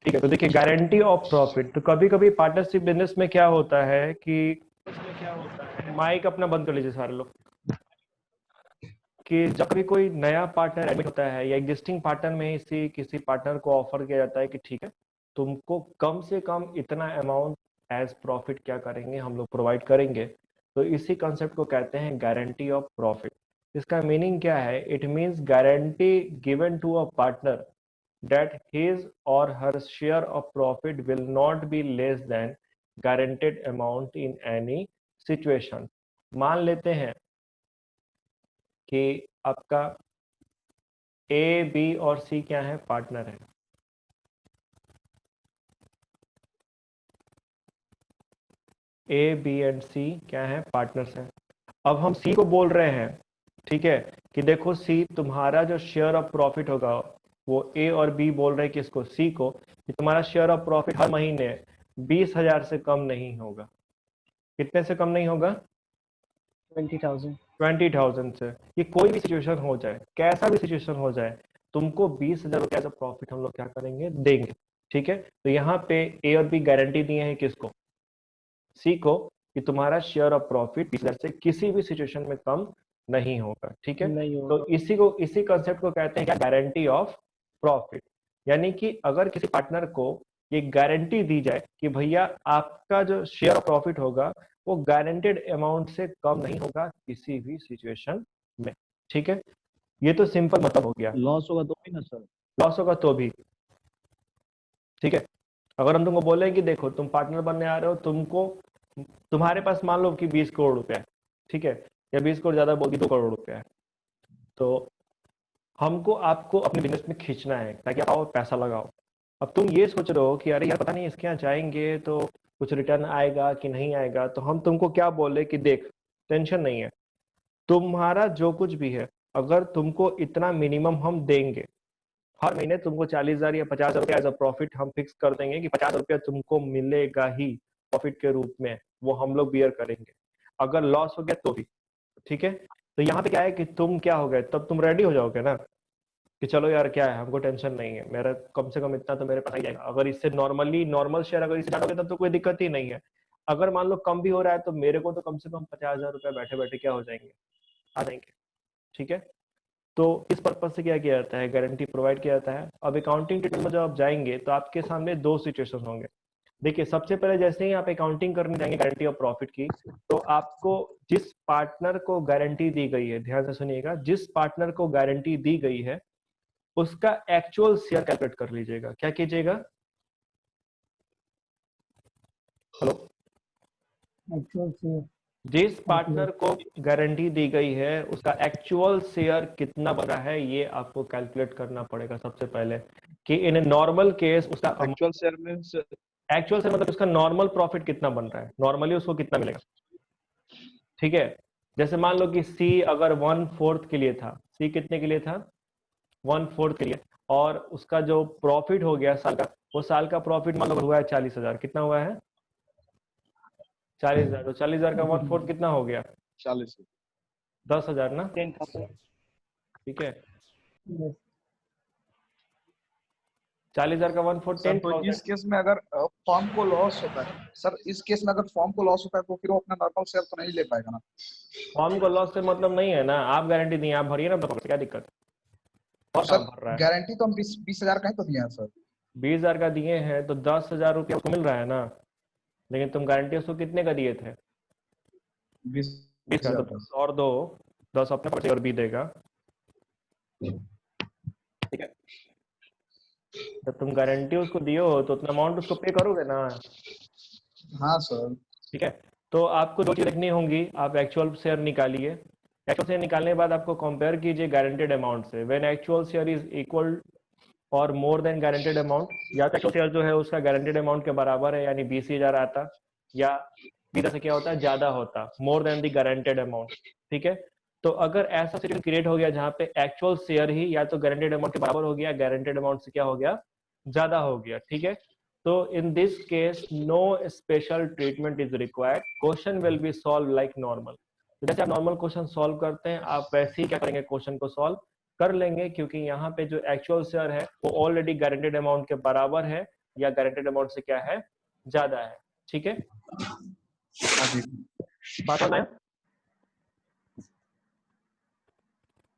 ठीक है, तो देखिए गारंटी ऑफ प्रॉफिट, तो कभी कभी पार्टनरशिप बिजनेस में क्या होता है कि माइक अपना बंद कर लीजिए सारे लोग, कि जब भी कोई नया पार्टनर एडमिट होता है या एग्जिस्टिंग पार्टनर में इसी किसी पार्टनर को ऑफर किया जाता है कि ठीक है तुमको कम से कम इतना अमाउंट एज प्रॉफिट क्या करेंगे हम लोग प्रोवाइड करेंगे, तो इसी कंसेप्ट को कहते हैं गारंटी ऑफ प्रॉफिट। इसका मीनिंग क्या है? It means guarantee given to a partner that his or her share of profit will not be less than guaranteed amount in any situation। मान लेते हैं कि आपका ए बी और सी क्या है, पार्टनर है। ए बी एंड सी क्या है, पार्टनर्स हैं। अब हम सी को बोल रहे हैं, ठीक है, कि देखो सी तुम्हारा जो शेयर ऑफ प्रॉफिट होगा, वो ए और बी बोल रहे हैं किसको, सी को, कि तुम्हारा शेयर ऑफ प्रॉफिट हर महीने 20,000 से कम नहीं होगा। कितने से कम नहीं होगा? 20,000। 20,000 से। ये कोई भी सिचुएशन हो जाए, कैसा भी सिचुएशन हो जाए, तुमको 20,000 रुपया का प्रॉफिट हम लोग क्या करेंगे, देंगे। ठीक है, तो यहाँ पे ए और बी गारंटी दिए हैं किसको, सी को, कि तुम्हारा शेयर ऑफ प्रॉफिट 20,000 से किसी भी सिचुएशन में कम नहीं होगा। ठीक है, नहीं तो होगा। इसी कंसेप्ट को कहते हैं क्या, गारंटी ऑफ प्रॉफिट। यानी कि अगर किसी पार्टनर को ये गारंटी दी जाए कि भैया आपका जो शेयर ऑफ प्रॉफिट होगा वो गारंटेड अमाउंट से कम नहीं होगा किसी भी सिचुएशन में। ठीक है, ये तो सिंपल मतलब हो गया। लॉस होगा तो भी ना सर? लॉस होगा तो भी। ठीक है, अगर हम तुमको बोले कि देखो तुम पार्टनर बनने आ रहे हो, तुमको तुम्हारे पास मान लो कि 20 करोड़ रुपया है, ठीक है, या 20 करोड़ ज्यादा बोल 2 करोड़ रुपया है, तो हमको आपको अपने बिजनेस में खींचना है ताकि आप आओ पैसा लगाओ। अब तुम ये सोच रहे हो कि अरे यार पता नहीं इसके यहाँ जाएंगे तो कुछ रिटर्न आएगा कि नहीं आएगा, तो हम तुमको क्या बोले कि देख टेंशन नहीं है, तुम्हारा जो कुछ भी है अगर तुमको इतना मिनिमम हम देंगे, हर महीने तुमको 40,000 या 50,000 रुपया एज अ प्रॉफिट हम फिक्स कर देंगे कि 50 रुपया तुमको मिलेगा ही प्रॉफिट के रूप में, वो हम लोग बियर करेंगे। अगर लॉस हो गया तो भी। ठीक है, तो यहाँ पे क्या है कि तुम क्या हो गए, तब तुम रेडी हो जाओगे ना कि चलो यार क्या है, हमको टेंशन नहीं है, मेरा कम से कम इतना तो मेरे पास आ जाएगा। अगर इससे नॉर्मल शेयर अगर इससे ज्यादा हो गया तब तो कोई दिक्कत ही नहीं है। अगर मान लो कम भी हो रहा है तो मेरे को तो कम से कम 50,000 रुपया बैठे बैठे क्या हो जाएंगे, आ जाएंगे। ठीक है, तो इस पर्पज से क्या किया जाता है, गारंटी प्रोवाइड किया जाता है। अब अकाउंटिंग ट्रीटमेंट में जब आप जाएंगे तो आपके सामने दो सिचुएशन होंगे। देखिए सबसे पहले जैसे ही आप अकाउंटिंग करने जाएंगे गारंटी ऑफ प्रॉफिट की, तो आपको जिस पार्टनर को गारंटी दी गई है, ध्यान से सुनिएगा, जिस पार्टनर को गारंटी दी गई है उसका एक्चुअल शेयर कैलकुलेट कर लीजिएगा। क्या कीजिएगा? हेलो, एक्चुअल से जिस पार्टनर को गारंटी दी गई है उसका एक्चुअल शेयर कितना बना है ये आपको कैलकुलेट करना पड़ेगा सबसे पहले, कि इन नॉर्मल केस उसका एक्चुअल शेयर मींस एक्चुअल से मतलब उसका नॉर्मल प्रॉफिट कितना बन रहा है, नॉर्मली उसको कितना मिलेगा। ठीक है, जैसे मान लो कि सी अगर 1/4 के लिए था, सी कितने के लिए था, 1/4 के लिए, और उसका जो प्रॉफिट हो गया साल का, वो साल का प्रॉफिट मान लो हुआ है 40,000। कितना हुआ है? 40,000। तो 40,000 का 1/4 कितना हो गया? 40। 10,000 ना। 10,000। ठीक है, 40,000 का 1/4 सर तो 10,000। इस केस में अगर फॉर्म को लॉस होता है, सर इस केस में अगर फॉर्म को लॉस होता है तो फिर वो अपना नॉर्मल शेयर तो नहीं ले पाएगा ना? फॉर्म को लॉस से मतलब नहीं है ना, आप गारंटी दिए, आप भरिए ना, क्या दिक्कत है? तो और सर काम भर रहा है। गारंटी तो हम 20,000 का ही तो दिए हैं सर। 20,000 का दिए हैं तो 10,000 रुपया उसको मिल रहा है ना, लेकिन तुम गारंटी उसको कितने का दिए थे? 20,000। 20,000 तो का। 10 और दो, 10 अपने पास और भी देगा। ठीक है, जब तुम गारंटी उसको दिए हो तो उतना अमाउंट उसको पे करोगे ना। हाँ सर। ठीक है, तो आपको दो चीज देखनी होंगी, आप एक्चुअल शेयर निकालिए, एक्चुअल शेयर निकालने के बाद आपको कंपेयर कीजिए गारंटेड अमाउंट से। When actual share is equal और मोर देन गारंटेड अमाउंट, या तो एक्चुअल शेयर जो है उसका गारंटेड अमाउंट के बराबर है यानी 20,000 आता, या इधर से क्या होता है, ज्यादा होता, more than the guaranteed amount. ठीक है, तो अगर ऐसा सिचुएशन क्रिएट हो गया जहां पे एक्चुअल शेयर ही या तो गारंटेड अमाउंट के बराबर हो गया, गारंटेड अमाउंट से क्या हो गया, ज्यादा हो गया। ठीक है, तो in this case no special treatment is required, question will be solved like normal. जैसे आप नॉर्मल क्वेश्चन सॉल्व करते हैं आप वैसे ही क्या करेंगे, क्वेश्चन को सॉल्व कर लेंगे, क्योंकि यहाँ पे जो एक्चुअल शेयर है वो ऑलरेडी गारंटेड अमाउंट के बराबर है, या गारंटेड अमाउंट से क्या है, ज्यादा है। ठीक है, हाँ जी। बात समझ में आया?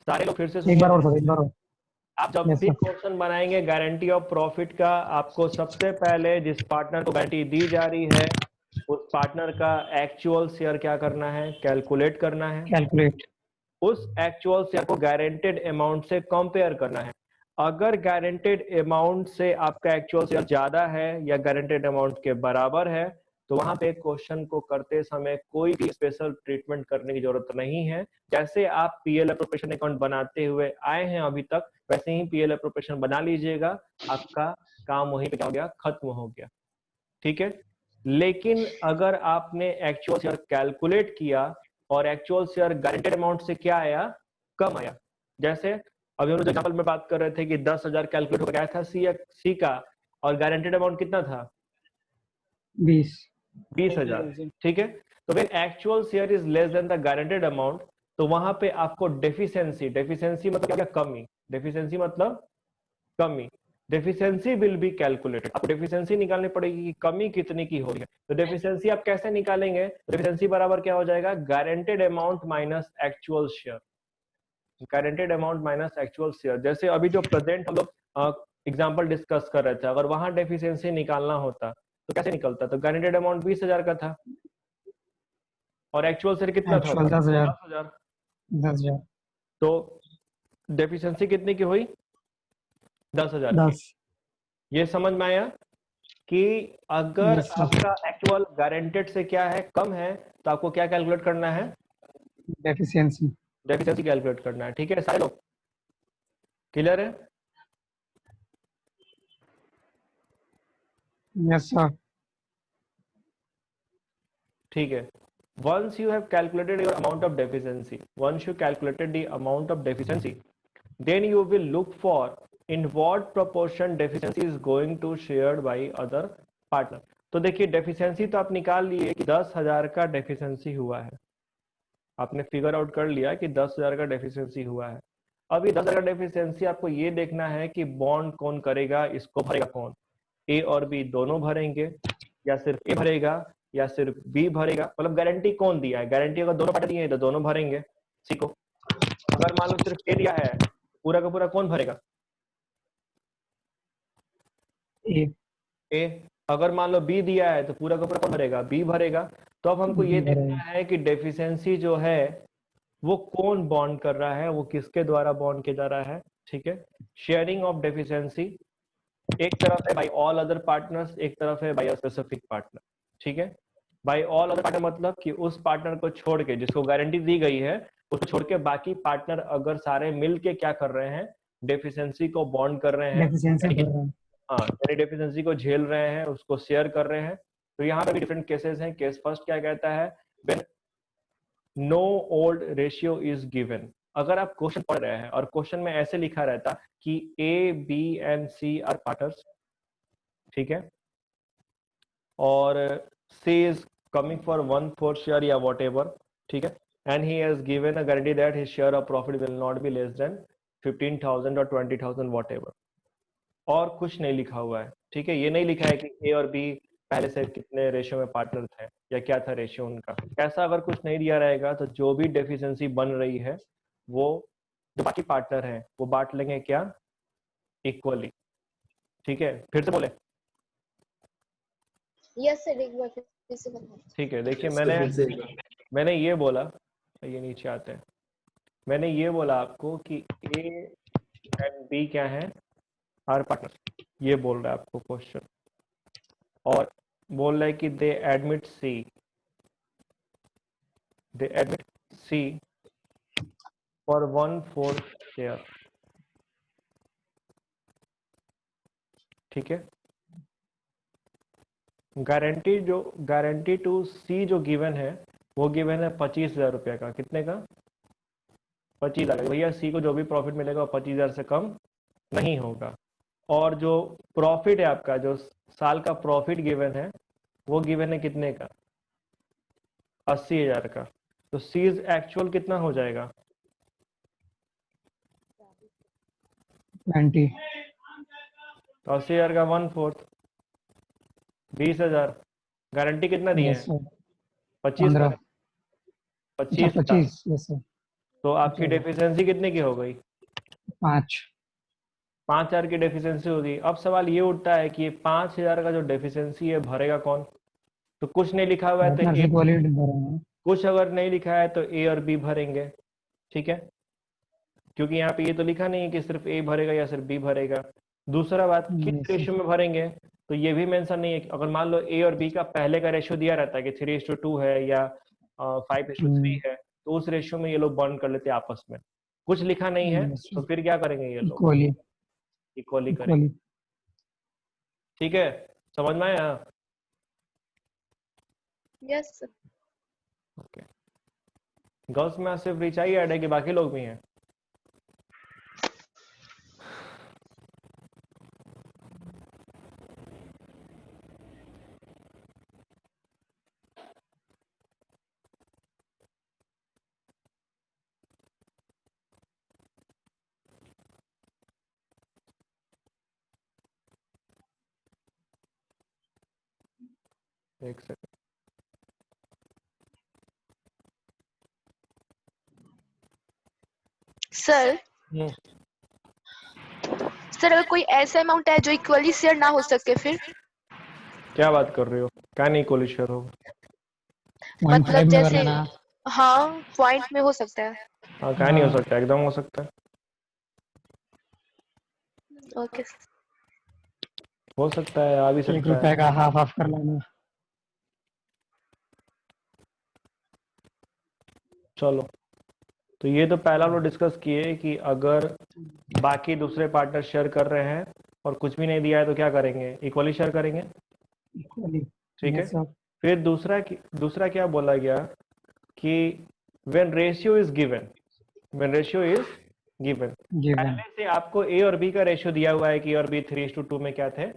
सारे लोग फिर से एक सुनिए। बार और सर, एक बार और। आप जब यस भी सर। क्वेश्चन बनाएंगे गारंटी ऑफ प्रॉफिट का, आपको सबसे पहले जिस पार्टनर को गारंटी दी जा रही है उस पार्टनर का एक्चुअल शेयर क्या करना है, कैलकुलेट करना है। कैलकुलेट। उस एक्चुअल शेयर को गारंटेड अमाउंट से कंपेयर करना है। अगर गारंटेड अमाउंट से आपका एक्चुअल शेयर ज्यादा है या गारंटेड अमाउंट के बराबर है, तो वहां पे क्वेश्चन को करते समय कोई भी स्पेशल ट्रीटमेंट करने की जरूरत नहीं है। जैसे आप पीएल एप्रोप्रिएशन अकाउंट बनाते हुए आए हैं अभी तक, वैसे ही पीएल एप्रोप्रिएशन बना लीजिएगा, आपका काम वहीं पे क्या हो गया, खत्म हो गया। ठीक है, लेकिन अगर आपने एक्चुअल शेयर कैलकुलेट किया और एक्चुअल शेयर गारंटेड अमाउंट से क्या आया, कम आया। जैसे अभी हम लोग एग्जांपल में बात कर रहे थे कि 10,000 कैलकुलेट हो गया था सी का, और गारंटेड अमाउंट कितना था, 20। 20,000। ठीक है, तो when actual share is less than the guaranteed amount, तो वहां पे आपको डेफिशिएंसी, डेफिशिएंसी मतलब क्या, कमी, डेफिशिएंसी मतलब कमी, डेफिशिएंसी विल बी कैलकुलेटेड। आपको डेफिशिएंसी निकालनी पड़ेगी कि कमी कितनी की हो रही है। तो डेफिशिएंसी आप कैसे निकालेंगे, डेफिशिएंसी बराबर क्या हो जाएगा, guaranteed amount minus actual share, guaranteed amount minus actual share. जैसे अभी जो प्रेजेंट हम लोग एग्जांपल डिस्कस कर रहे थे, अगर वहां डेफिशिएंसी निकालना होता तो कैसे निकलता, तो गारंटेड अमाउंट 20,000 का था और एक्चुअल शेयर कितना था, एक्चुअल 10,000। 10,000। 10,000। तो डेफिशिएंसी कितनी की हुई, 10,000 की। 10। ये समझ में आया कि अगर यस सर। आपका एक्चुअल गारंटेड से क्या है, कम है, तो आपको क्या कैलकुलेट करना है, डेफिशिएंसी। डेफिशिएंसी कैलकुलेट करना है। ठीक है, सारे लोग क्लियर है? Yes sir. ठीक है, once you have calculated your amount of deficiency, once you calculated the amount of deficiency, then you will look for in what proportion deficiency is going to shared by other partner। तो देखिए deficiency तो आप निकाल लिए कि 10,000 का deficiency हुआ है, आपने फिगर आउट कर लिया कि 10,000 का डेफिशिएंसी हुआ है। अभी 10,000 का डेफिशिएंसी आपको ये देखना है कि बॉन्ड कौन करेगा, इसको भरेगा कौन, ए और बी दोनों भरेंगे या सिर्फ ए भरेगा या सिर्फ बी भरेगा, मतलब गारंटी कौन दिया है, गारंटी अगर दोनों पार्टी दिए हैं तो दोनों भरेंगे सी को। अगर मान लो सिर्फ ए दिया है, पूरा का पूरा कौन भरेगा, ए। ए। अगर मान लो बी दिया है तो पूरा का पूरा कौन भरेगा, बी भरेगा। तो अब हमको ये बी देखना भरेगा। है कि डेफिशिएंसी जो है वो कौन बॉन्ड कर रहा है, वो किसके द्वारा बॉन्ड किया जा रहा है। ठीक है, शेयरिंग ऑफ डेफिशिएंसी एक तरफ है बाय ऑल अदर पार्टनर्स, एक तरफ है बाय अ स्पेसिफिक पार्टनर। ठीक है, बाय ऑल अदर पार्टनर मतलब कि उस पार्टनर को छोड़ के जिसको गारंटी दी गई है उसको छोड़ के बाकी पार्टनर अगर सारे मिलके क्या कर रहे हैं, डेफिशिएंसी को बॉन्ड कर रहे हैं, डेफिशिएंसी यानी कि भर रहा है। हाँ यानी डेफिशिएंसी को झेल रहे हैं, उसको शेयर कर रहे हैं। तो यहाँ पे भी डिफरेंट केसेस हैं। केस फर्स्ट क्या कहता है, when no old ratio is given. अगर आप क्वेश्चन पढ़ रहे हैं और क्वेश्चन में ऐसे लिखा रहता कि A B and C are partners, ठीक है, और C is coming for 1/4 share या वॉट एवर, ठीक है, and he has given a guarantee that his share of profit will not be less than 15,000 और 20,000 वॉट एवर, और कुछ नहीं लिखा हुआ है। ठीक है, ये नहीं लिखा है कि ए और बी पहले से कितने रेशियो में पार्टनर थे या क्या था रेशियो उनका। ऐसा अगर कुछ नहीं दिया रहेगा तो जो भी डेफिशिएंसी बन रही है वो जो बाकी पार्टनर हैं वो बांट लेंगे क्या, इक्वली। ठीक है, फिर से बोले। यस सर, एक बार फिर से बताओ। ठीक है, देखिए मैंने ये बोला, ये नीचे आते हैं, मैंने ये बोला आपको कि ए एंड बी क्या है, आर पार्टनर, ये बोल रहा है आपको क्वेश्चन, और बोल रहा है कि they admit C for 1/4 share. ठीक है, गारंटी टू सी जो गिवन है वो गिवन है 25,000 रुपये का। कितने का, 25,000। भैया सी को जो भी प्रॉफिट मिलेगा वो 25,000 से कम नहीं होगा। और जो प्रॉफिट है आपका, जो साल का प्रॉफिट गिवन है वो गिवन है कितने का, 80,000 का। तो सीज एक्चुअल कितना हो जाएगा, 20। तो 80,000 का 1/4, 20,000। गारंटी कितना दिए यस हैं? सर 25 का। 15 अच्छा 25 का। 25 यस सर तो आपकी अच्छा डेफिशिएंसी कितने की हो गई? 5 5,000 की डेफिशिएंसी होगी। अब सवाल ये उठता है कि ये 5,000 का जो डेफिशिएंसी है भरेगा कौन? तो कुछ नहीं लिखा हुआ है तो पार्टनर ए, से क्वालिटी भरेंगे कुछ अगर नहीं लिखा है तो ए और बी भरेंगे। ठीक है, क्योंकि यहाँ पे ये तो लिखा नहीं है कि सिर्फ ए भरेगा या सिर्फ बी भरेगा। दूसरा बात, किस यस रेशियो में भरेंगे तो ये भी मेंशन नहीं है। अगर मान लो ए और बी का पहले का रेशियो दिया रहता है कि 3:2 है या 5:3 है, तो उस रेशियो में ये लोग बर्न कर लेते हैं आपस में। कुछ लिखा नहीं है यस तो फिर क्या करेंगे ये लोग? इक्वली इक्वली करेंगे। इक्वली ठीक है, समझ में आया? Yes, sir. ओके। गर्ल्स में सिर्फ रिचा ही ऐड है कि बाकी लोग भी हैं? एक सेकंड। सर सर अगर कोई ऐसा अमाउंट है जो इक्वली शेयर ना हो सके फिर क्या बात कर रहे हो? क्या नहीं इक्वली शेयर होगा? 0.5 मतलब में कर जैसे लेना हाँ पॉइंट में हो सकता है। हाँ, क्या नहीं हो सकता, एकदम हो सकता है। ओके हो सकता है, आ भी 1 सकता है। रुपए का हाफ हाफ कर लेना चलो, तो ये तो पहला लोग डिस्कस किए कि अगर बाकी दूसरे पार्टनर शेयर कर रहे हैं और कुछ भी नहीं दिया है तो क्या करेंगे? इक्वली शेयर करेंगे। इक्वली ठीक है, यस सर फिर दूसरा क्या बोला गया कि when ratio is given, when ratio is given, given पहले से आपको ए और बी का रेशियो दिया हुआ है कि ए और बी 3:2 में क्या थे?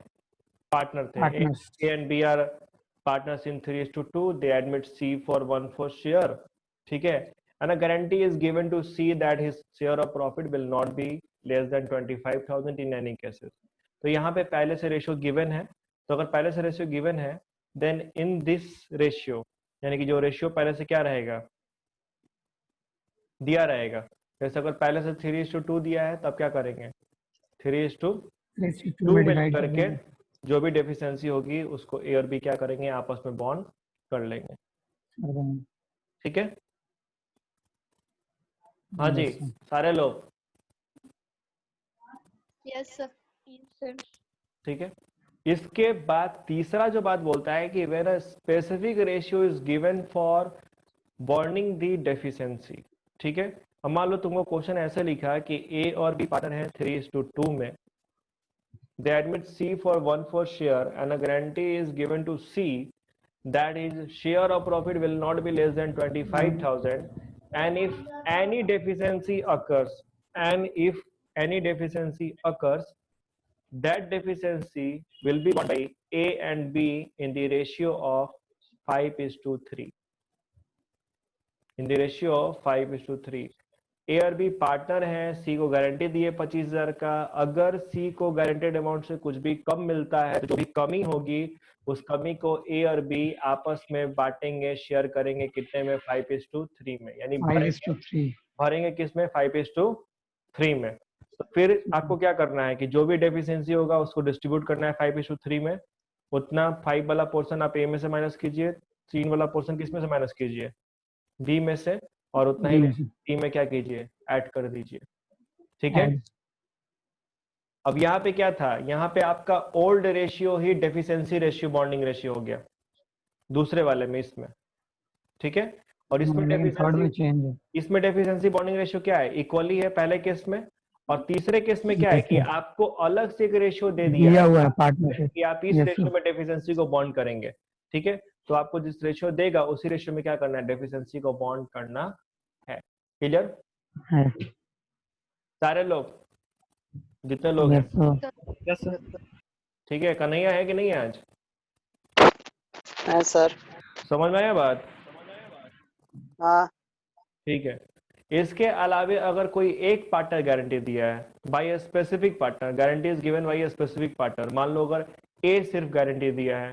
पार्टनर थे। Partners A and B are partners in 3:2. They admit C for 1/4 share. ठीक है, and a guarantee is given to C that his share of profit will not be less than 25,000 in any cases. तो यहाँ पे पहले से ratio given है, तो अगर पहले से रेशियो गिवन है देन इन दिस रेशियो, यानी कि जो रेशियो पहले से क्या रहेगा? दिया रहेगा। जैसे अगर पहले से 3:2 दिया है तब क्या करेंगे? 3:2 में में डिवाइड कर करके देंगे जो भी डेफिशिएंसी होगी उसको ए और बी क्या करेंगे? आपस में बॉन्ड कर लेंगे। ठीक है, हाँ जी, यस सर सारे लोग। Yes, sir. ठीक है, इसके बाद तीसरा जो बात बोलता है कि when a specific ratio is given for bonding the deficiency. ठीक है, अब मान लो तुमको क्वेश्चन ऐसे लिखा कि ए और बी पार्टनर है 3:2 में, they admit C for 1/4 share and a guarantee is given to C that his share of profit will not be less than 25,000, and if any deficiency occurs, that deficiency will be borne by A and B in the ratio of 5:3, in the ratio of 5:3। ए और B partner हैं, सी को guarantee दिए 25,000 का। अगर सी को guaranteed amount से कुछ भी कम मिलता है तो जो भी कमी होगी उस कमी को ए और बी आपस में बांटेंगे, शेयर करेंगे कितने में? 5:3 में, यानी 5:3 भरेंगे किस में? 5:3 में। तो फिर आपको क्या करना है कि जो भी डेफिशिएंसी होगा उसको डिस्ट्रीब्यूट करना है 5:3 में। उतना 5 वाला पोर्शन आप ए में से माइनस कीजिए, 3 वाला पोर्शन किस में से माइनस कीजिए? बी में से, और उतना ही डी में क्या कीजिए? ऐड कर दीजिए। ठीक है, अब यहाँ पे क्या था? यहाँ पे आपका ओल्ड रेशियो ही डेफिशिएंसी रेशियो बॉन्डिंग रेशियो हो गया दूसरे वाले में, इसमें। ठीक है, और इसमें थर्ड में चेंज है इसमें डेफिशिएंसी बॉन्डिंग रेशियो क्या है? इक्वली है पहले केस में, और तीसरे केस में क्या है कि आपको अलग से एक रेशियो दे दिया हुआ है पार्टनरशिप कि आप इस रेशियो में डेफिशिएंसी को बॉन्ड करेंगे। ठीक है, तो आपको जिस रेशियो देगा उसी रेशियो में क्या करना है? डेफिशिएंसी को बॉन्ड करना है। क्लियर है सारे लोग, जितने लोग हैं? यस सर ठीक है, कन्हैया है कि नहीं है आज? हाँ सर। समझ में आया बात? हाँ ठीक है, इसके अलावे अगर कोई एक पार्टनर गारंटी दिया है by a specific partner, guarantee is given by a specific partner. मान लो अगर ए सिर्फ गारंटी दिया है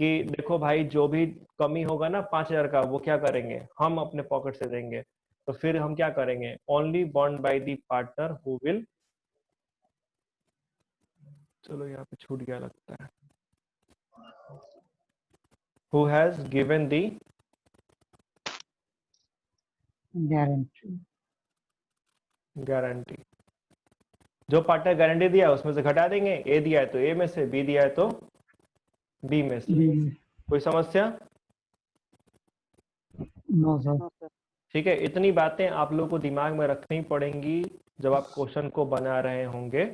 कि देखो भाई जो भी कमी होगा ना 5,000 का, वो क्या करेंगे, हम अपने पॉकेट से देंगे। तो फिर हम क्या करेंगे, only bond by the partner who will, चलो यहाँ पे छूट गया लगता है, who has given the guarantee. Guarantee. जो पार्टनर गारंटी दिया है उसमें से घटा देंगे, ए दिया है तो ए में से, बी दिया है तो बी में से। B. कोई समस्या? No, sir. No sir. ठीक है, इतनी बातें आप लोगों को दिमाग में रखनी पड़ेंगी जब आप क्वेश्चन को बना रहे होंगे।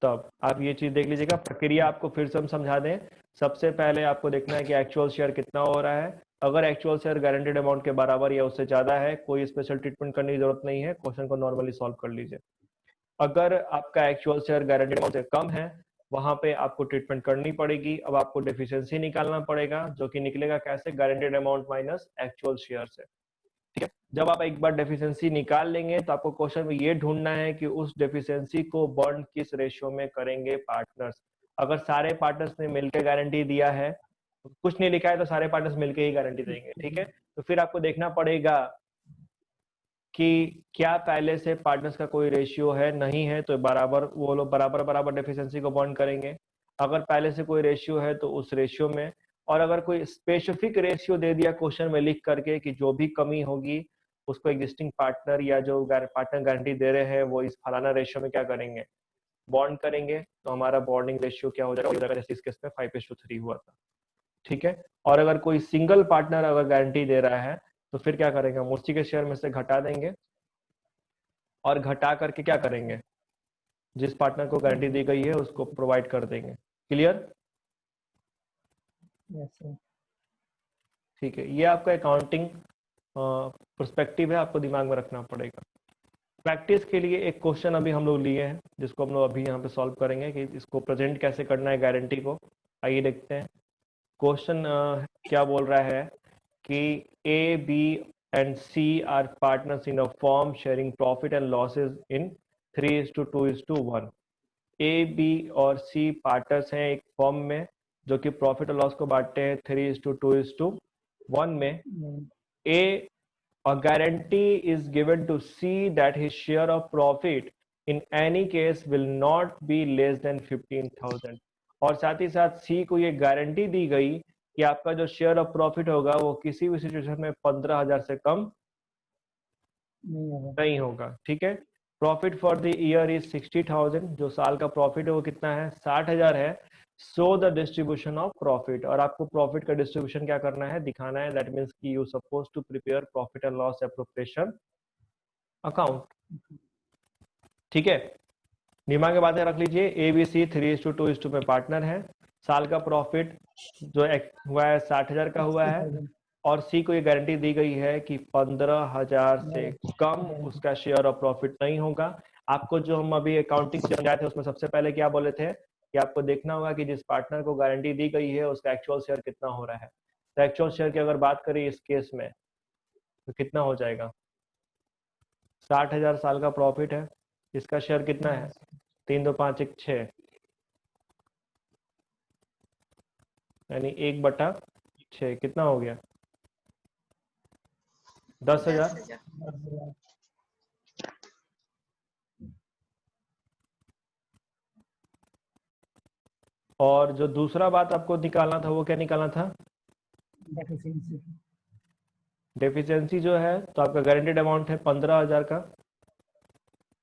तब आप ये चीज देख लीजिएगा, प्रक्रिया आपको फिर से हम समझा दें। सबसे पहले आपको देखना है कि एक्चुअल शेयर कितना हो रहा है। अगर एक्चुअल शेयर गारंटेड अमाउंट के बराबर या उससे ज्यादा है, कोई स्पेशल ट्रीटमेंट करने की जरूरत नहीं है, क्वेश्चन को नॉर्मली सॉल्व कर लीजिए। अगर आपका एक्चुअल शेयर गारंटेड अमाउंट से कम है, वहां पे आपको ट्रीटमेंट करनी पड़ेगी। अब आपको डेफिशिएंसी निकालना पड़ेगा, जो कि निकलेगा कैसे, guaranteed amount minus actual share से। ठीक है, जब आप एक बार डेफिशिएंसी निकाल लेंगे तो आपको क्वेश्चन में ये ढूंढना है कि उस डेफिशिएंसी को बॉन्ड किस रेशियो में करेंगे पार्टनर्स। अगर सारे पार्टनर्स ने मिलकर गारंटी दिया है, कुछ नहीं लिखा है तो सारे पार्टनर्स मिलकर ही गारंटी देंगे। ठीक है, तो फिर आपको देखना पड़ेगा कि क्या पहले से पार्टनर्स का कोई रेशियो है, नहीं है तो बराबर वो लोग बराबर बराबर डेफिशिएंसी को बॉन्ड करेंगे। अगर पहले से कोई रेशियो है तो उस रेशियो में, और अगर कोई स्पेसिफिक रेशियो दे दिया क्वेश्चन में लिख करके कि जो भी कमी होगी उसको एग्जिस्टिंग पार्टनर या जो पार्टनर गारंटी दे रहे हैं वो इस फलाना रेशियो में क्या करेंगे, बॉन्ड करेंगे, तो हमारा बॉन्डिंग रेशियो क्या हो जाएगा, जैसे इस केस में 5:3 हुआ था। ठीक है, और अगर कोई सिंगल पार्टनर अगर गारंटी दे रहा है तो फिर क्या करेंगे, हम उसी के शेयर में से घटा देंगे, और घटा करके क्या करेंगे, जिस पार्टनर को गारंटी दी गई है उसको प्रोवाइड कर देंगे। क्लियर? Yes, sir. ठीक है, ये आपका अकाउंटिंग पर्सपेक्टिव है, आपको दिमाग में रखना पड़ेगा। प्रैक्टिस के लिए एक क्वेश्चन अभी हम लोग लिए हैं, जिसको हम लोग अभी यहाँ पे सॉल्व करेंगे कि इसको प्रेजेंट कैसे करना है गारंटी को। आइए देखते हैं क्वेश्चन क्या बोल रहा है कि A, B and C are partners in a form sharing profit and losses in 3:2:1। A, B और सी पार्टनर्स हैं एक फॉर्म में जो कि प्रॉफिट और लॉस को बांटते हैं 3:2:1 में। A, a guarantee is given to C that his share of profit in any case will not be less than 15,000। और साथ ही साथ C को ये गारंटी दी गई कि आपका जो शेयर ऑफ प्रॉफिट होगा वो किसी भी सिचुएशन में 15,000 से कम नहीं होगा। नहीं होगा। ठीक है, profit for the year is 60,000, जो साल का प्रॉफिट है वो कितना है, 60,000 है। So the distribution of profit, और आपको प्रॉफिट का डिस्ट्रीब्यूशन क्या करना है, दिखाना है। दैट मीन्स कि you suppose to prepare profit and loss appropriation account. ठीक है, दिमाग में बातें रख लीजिए। ए, बी, सी 3:2:2 में पार्टनर है। साल का प्रॉफिट जो हुआ है 60,000 का हुआ है, और सी को ये गारंटी दी गई है कि 15,000 से कम उसका शेयर ऑफ प्रॉफिट नहीं होगा। आपको जो हम अभी अकाउंटिंग समझाए थे उसमें सबसे पहले क्या बोले थे कि आपको देखना होगा कि जिस पार्टनर को गारंटी दी गई है उसका एक्चुअल शेयर कितना हो रहा है। तो एक्चुअल शेयर की अगर बात करें इस केस में तो कितना हो जाएगा, 60,000 साल का प्रॉफिट है, इसका शेयर कितना है, 3 2 5 1 6, यानी 1/6 कितना हो गया, 10,000। 10,000। और जो दूसरा बात आपको निकालना था वो क्या निकालना था, Deficiency. डेफिशिएंसी जो है, तो आपका गारंटेड अमाउंट है 15,000 का,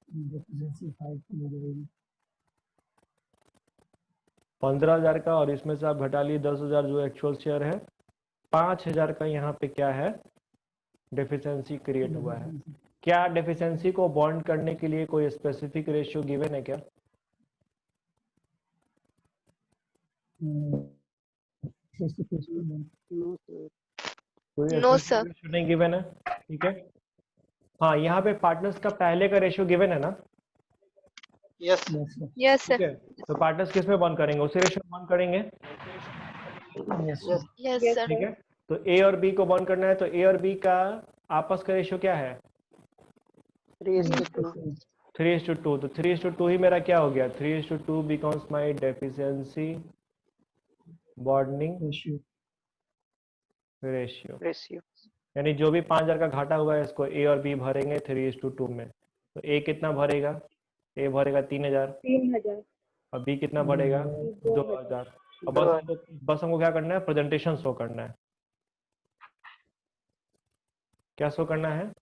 Deficiency 5 मिलेगी। 15,000 का, और इसमें से आप घटा लिए 10,000 जो एक्चुअल शेयर है, 5,000 का यहाँ पे क्या है, डेफिशिएंसी क्रिएट हुआ है। क्या डेफिशिएंसी को बॉन्ड करने के लिए कोई स्पेसिफिक रेशियो गिवन है क्या, कोई No, specific sir. रेशियो नहीं गिवन है। ठीक है, हाँ यहाँ पे पार्टनर्स का पहले का रेशियो गिवन है ना। यस। Yes, sir. Yes, ठीक sir. है, तो पार्टनर्स किस में बॉन्ड करेंगे, उसी रेशियो में बॉन्ड करेंगे। Yes, sir. Yes, sir. ठीक है, तो ए और बी को बॉन्ड करना है, तो ए और बी का आपस का रेशियो क्या है, 3:2। 3:2। तो 3:2 ही मेरा क्या हो गया, 3:2 becomes my deficiency bonding Ratio. Ratio, ratio यानी जो भी 5,000 का घाटा हुआ है इसको ए और बी भरेंगे 3:2 में। तो ए कितना भरेगा? ए भरेगा 3,000 3,000 और बी कितना भरेगा? 2,000। अब दो बस हमको क्या करना है? प्रेजेंटेशन शो करना है। क्या शो करना है?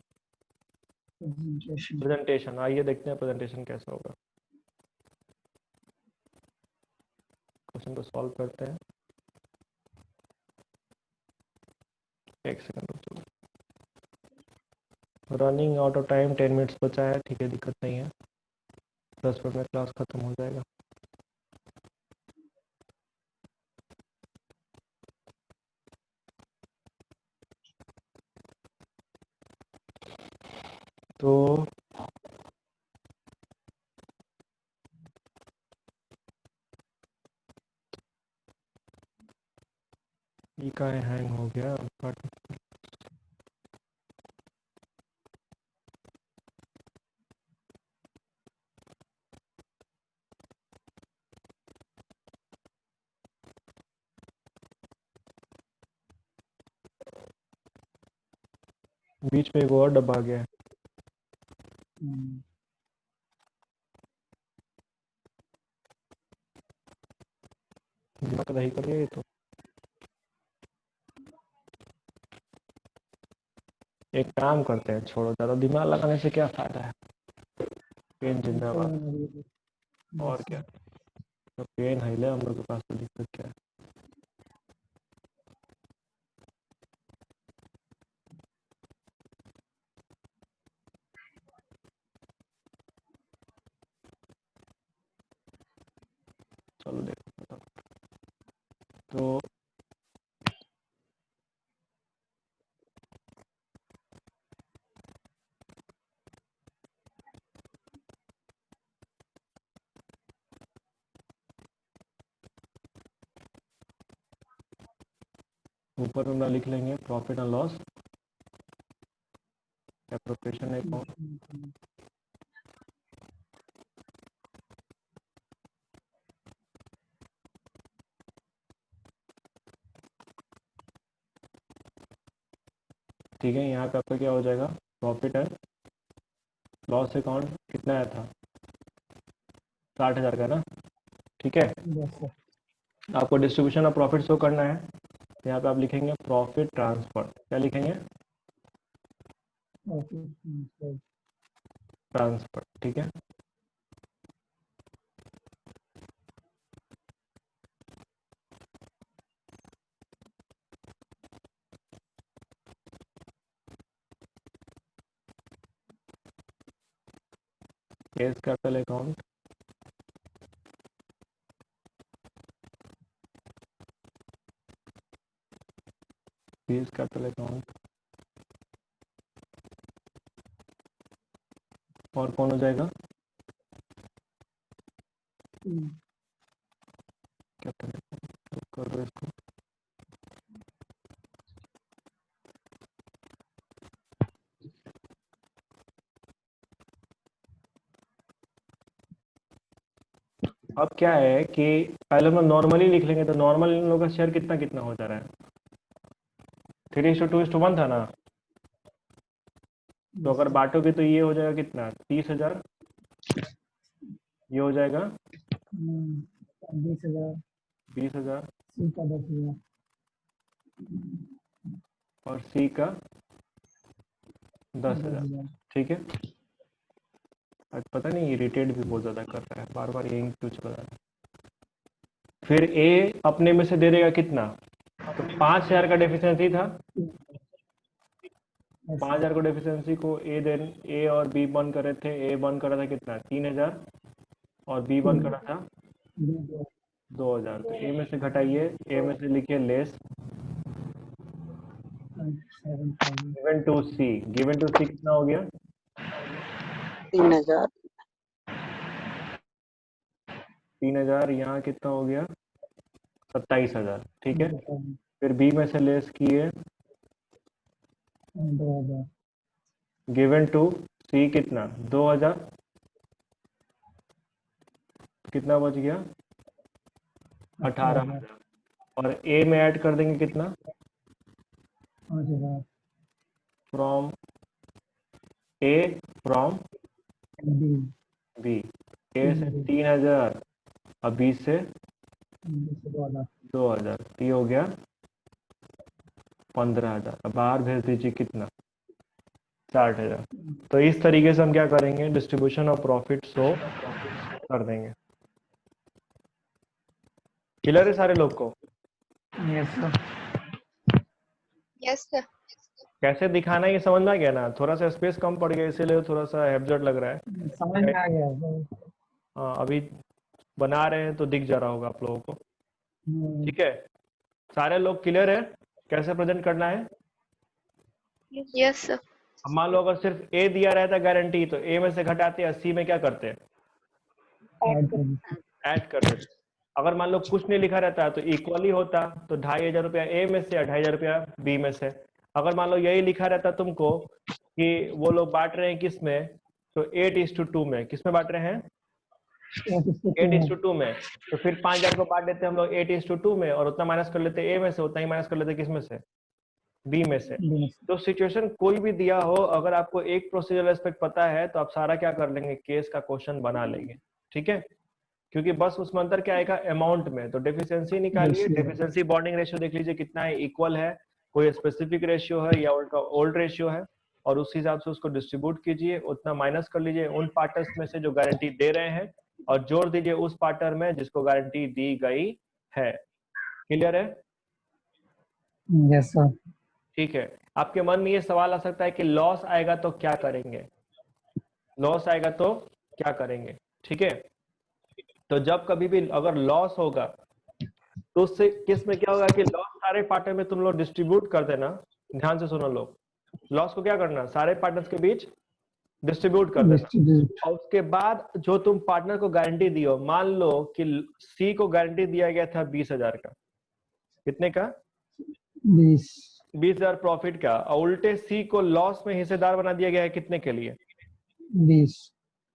presentation. प्रेजेंटेशन। आइए देखते हैं प्रेजेंटेशन कैसा होगा। क्वेश्चन को सॉल्व करते हैं। एक सेकंड रुक जाओ। Running out of time, 10 minutes बचा है। ठीक है, दिक्कत नहीं है, 10 मिनट में क्लास खत्म हो जाएगा। तो ये का हैंग हो गया। बीच में एक और डब्बा आ गया है। Hmm. दिमाग रही करिए ये तो। एक काम करते हैं, छोड़ो, ज़्यादा दिमाग लगाने से क्या फायदा है। पेन जिंदाबाद। और क्या, तो पेन है ले हम लोग के पास, तो दिक्कत क्या है। चलो देखो फटाफट। तो ऊपर में लिख लेंगे profit and loss, appropriation account. ठीक है, यहाँ पे आपका क्या हो जाएगा? प्रॉफिट एंड लॉस अकाउंट कितना आया था? 60,000 का ना। ठीक है, Yes, sir. आपको डिस्ट्रीब्यूशन ऑफ प्रॉफिट शो करना है। तो यहाँ पे आप लिखेंगे प्रॉफिट ट्रांसफर। क्या लिखेंगे? Okay. Sir. ट्रांसफर। ठीक है, case capital account, case capital account. और कौन हो जाएगा? Hmm. Capital account. कर दो इसको। अब क्या है कि पहले हम लोग नॉर्मली लिख लेंगे, तो नॉर्मल इन लोगों का शेयर कितना कितना हो जा रहा है? 3:2:1 था ना। तो Yes, अगर sir. बांटोगे तो ये हो जाएगा कितना? 30,000। ये हो जाएगा Hmm. 20,000. 20,000 C का 10,000. और सी का 10,000। 10,000. ठीक है, आज पता नहीं इरिटेट भी बहुत ज़्यादा कर रहा है, बार बार यही कुछ बता रहा है। फिर ए अपने में से दे देगा कितना? तो 5,000 का डेफिशिएंसी था। Yes, 5,000 को डेफिशिएंसी को ए और बी बंद कर रहे थे। ए बंद कर रहा था कितना? 3,000 और बी बंद कर रहा था 2,000। तो ए में से घटाइए, ए में से लिखिए less 7,000. Given to C. Given to C कितना हो गया? 3,000 3,000। यहाँ कितना हो गया? 27,000। ठीक है, फिर बी में से लेस किए 2,000. गिवन टू सी कितना? 2,000। कितना बच गया? 18,000। और ए में ऐड कर देंगे कितना? 5,000 from A, from B B. A से 3,000 और बी से 2,000 2,000, ये हो गया 15,000। अब बाहर भेज दीजिए कितना, 60,000। तो इस तरीके से हम क्या करेंगे, डिस्ट्रीब्यूशन ऑफ प्रॉफिट शो कर देंगे। क्लियर है सारे लोग को? Yes sir yes sir. कैसे दिखाना है ये समझ में आ गया ना? थोड़ा सा स्पेस कम पड़ गया इसीलिए थोड़ा सा हेबजट लग रहा है। समझ में आ गया सर। हाँ, अभी बना रहे हैं तो दिख जा रहा होगा आप लोगों को। ठीक है, सारे लोग क्लियर है कैसे प्रेजेंट करना है? Yes sir. अब मान लो अगर सिर्फ ए दिया रहता गारंटी, तो ए में से घटाते हैं, सी में क्या करते हैं, ऐड कर दीजिए। ऐड कर देते। अगर मान लो कुछ नहीं लिखा रहता तो इक्वली होता, तो 2,500 रुपया ए में से, 2,500 रुपया बी में से। अगर मान लो यही लिखा रहता तुमको कि वो लोग बांट रहे हैं किस में, तो 8:2 में। किस में बांट रहे हैं? 8:2 में। तो फिर 5,000 को बांट देते हम लोग 8:2 में, और उतना माइनस कर लेते ए में से, उतना ही माइनस कर लेते किस में से, बी में से। तो सिचुएशन कोई भी दिया हो, अगर आपको एक प्रोसीजरल एस्पेक्ट पता है तो आप सारा क्या कर लेंगे, केस का क्वेश्चन बना लेंगे। ठीक है, क्योंकि बस उसमें अंतर क्या आएगा, अमाउंट में। तो डेफिशिएंसी निकालिए, डेफिशिएंसी बॉन्डिंग रेशियो देख लीजिए कितना है, इक्वल है, कोई स्पेसिफिक रेशियो है या उल्टा ओल्ड रेशियो है, और उस हिसाब से उसको डिस्ट्रीब्यूट कीजिए। उतना माइनस कर लीजिए उन पार्टनर्स में से जो गारंटी दे रहे हैं, और जोड़ दीजिए उस पार्टनर में जिसको गारंटी दी गई है। क्लियर है? Yes sir. ठीक है, आपके मन में ये सवाल आ सकता है कि लॉस आएगा तो क्या करेंगे, लॉस आएगा तो क्या करेंगे? ठीक है, तो जब कभी भी अगर लॉस होगा तो उससे किस में क्या होगा कि लॉस सारे पार्टनर में तुम लोग डिस्ट्रीब्यूट कर देना। ध्यान से सुनो लोग, लॉस को क्या करना, सारे पार्टनर्स के बीच डिस्ट्रीब्यूट कर देना। और उसके बाद जो तुम पार्टनर को गारंटी दियो, मान लो कि सी को गारंटी दिया गया था 20,000 का, कितने का, 20,000 प्रॉफिट का, और उल्टे सी को लॉस में हिस्सेदार बना दिया गया है कितने के लिए,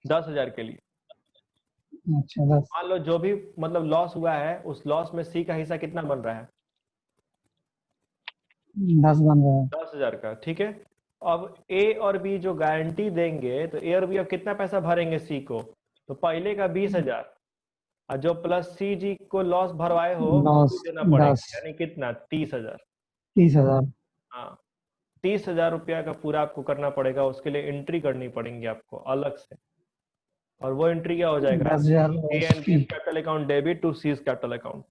10,000 के लिए। अच्छा, मान लो जो भी मतलब लॉस हुआ है, उस लॉस में सी का हिस्सा कितना बन रहा है, 10 बन रहा है। 10,000 का। ठीक है, अब ए और बी जो गारंटी देंगे, तो ए और बी अब कितना पैसा भरेंगे सी को, तो पहले का 20,000, और जो प्लस सी जी को लॉस भरवाए हो वो भी देना पड़ेगा, 10 यानी कितना, 30,000। 30,000। हाँ, 30,000 रुपया का पूरा आपको करना पड़ेगा, उसके लिए एंट्री करनी पड़ेगी आपको अलग से। और वो एंट्री क्या हो जाएगा, 10,000 A and B capital account debit to C capital account.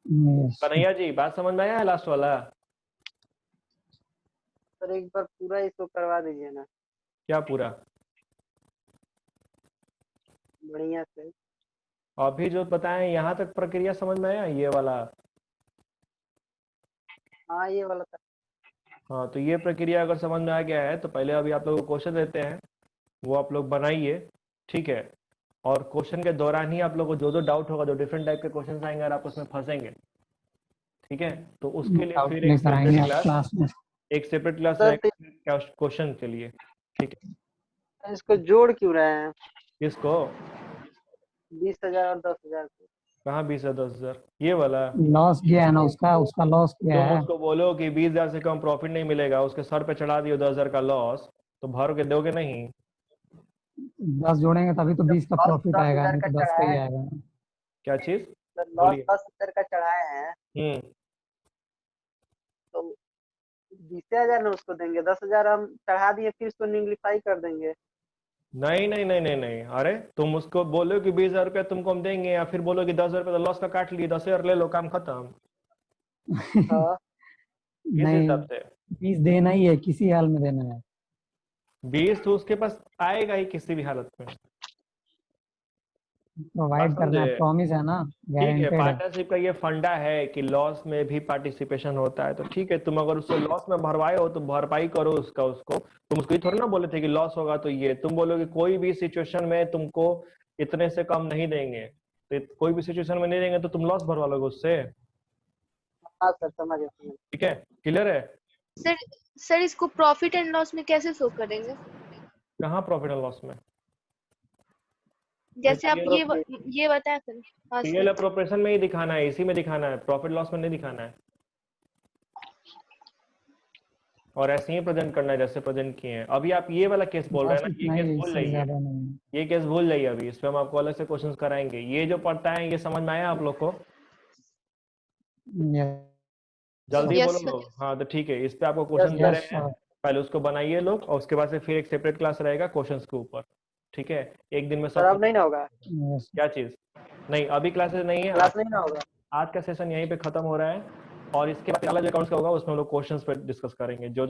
Kanhaiya ji, बात समझ में आया है लास्ट वाला? सर एक बार पूरा इसको करवा दीजिए ना, क्या पूरा? बढ़िया से। अभी जो बताएं यहाँ तक प्रक्रिया समझ में आया ये वाला? हाँ ये वाला था। हाँ, तो ये प्रक्रिया अगर समझ में आ गया है तो पहले अभी आप लोगों को क्वेश्चन देते हैं, वो आप लोग बनाइए। ठीक है, और क्वेश्चन के दौरान ही आप लोग को जो जो डाउट होगा, जो डिफरेंट टाइप के क्वेश्चन आएंगे और आप उसमें फंसेंगे, ठीक है, तो उसके लिए फिर एक सेपरेट क्लास, एक सेपरेट क्लास सर क्वेश्चन के लिए। ठीक है, इसको जोड़ क्यों रहे हैं, किसको? 20,000 और 10,000 को? कहाँ 20 और 10,000, ये वाला लॉस गया है ना, उसका लॉस क्या तुम है। उसको बोलो कि 20,000 से कम प्रॉफिट नहीं मिलेगा, उसके सर पे चढ़ा दियो 10,000 का लॉस, तो भर के दोगे नहीं? 10 जोड़ेंगे तभी तो 20 का प्रॉफिट आएगा, नहीं तो 10 का ही आएगा। क्या चीज? सर लॉस 10,000 का चढ़ाए हैं, तो 20,000 ना उसको देंगे, 10,000 हम चढ़ा दिए, फिर इसको निगलिफाई कर देंगे। नहीं नहीं नहीं नहीं नहीं, अरे तुम उसको बोलो कि 20,000 रुपया तुमको हम देंगे, या फिर बोलो कि 10,000 रुपया तो लॉस का काट लिए, 10,000 ले लो, काम खत्म। हाँ किस हिसाब से? 20 देना ही है, किसी हाल में देना है। 20 तो उसके पास आएगा ही किसी भी हालत में, प्रोवाइड करना है, प्रॉमिस है ना, ठीक है। गारंटेड है। पार्टनरशिप का ये फंडा है कि लॉस में भी पार्टिसिपेशन होता है, तो ठीक है, तुम अगर उससे लॉस में भरवाए हो तो भरपाई करो उसका, उसको तुम उसको ही थोड़ी ना बोले थे कि लॉस होगा तो ये, तुम बोलोगे कोई भी सिचुएशन में तुमको इतने से कम नहीं देंगे, तो कोई भी सिचुएशन में नहीं देंगे तो तुम लॉस भरवा लोगे उससे। हाँ सर समझ गए। ठीक है, क्लियर है? सर इसको प्रॉफिट एंड लॉस में कैसे शो करेंगे? कहाँ प्रॉफिट एंड लॉस में? जैसे आप ये बताया सर। हाँ टीएल अप्रोप्रिएशन में ही दिखाना है, इसी में दिखाना है, प्रॉफिट लॉस में नहीं दिखाना है। और ऐसे ही प्रेजेंट करना है जैसे प्रेजेंट किए हैं। अभी आप ये वाला केस बोल रहे बस हैं ना, इतना ये केस ही, भूल इससे जाइए, ज्यादा नहीं। ये केस भूल जाइए। अभी इस पे हम आपको अलग से क्वेश्चन कराएंगे। ये जो पढ़ता है ये समझ में आया आप लोग को? जल्दी Yes, बोलो sir. लोग। हाँ तो ठीक है, इस पे आपको क्वेश्चन दे यस रहे हैं, सर। पहले उसको बनाइए लोग, और उसके बाद से फिर एक सेपरेट क्लास रहेगा क्वेश्चंस के ऊपर। ठीक है, एक दिन में सर सब अब नहीं ना होगा, यस क्या चीज नहीं, अभी क्लासेस नहीं है। क्लास नहीं ना होगा। आज का सेशन यहीं पे खत्म हो रहा है, और इसके बाद अलग अकाउंट्स का होगा, उसमें हम लोग क्वेश्चंस पे डिस्कस करेंगे जो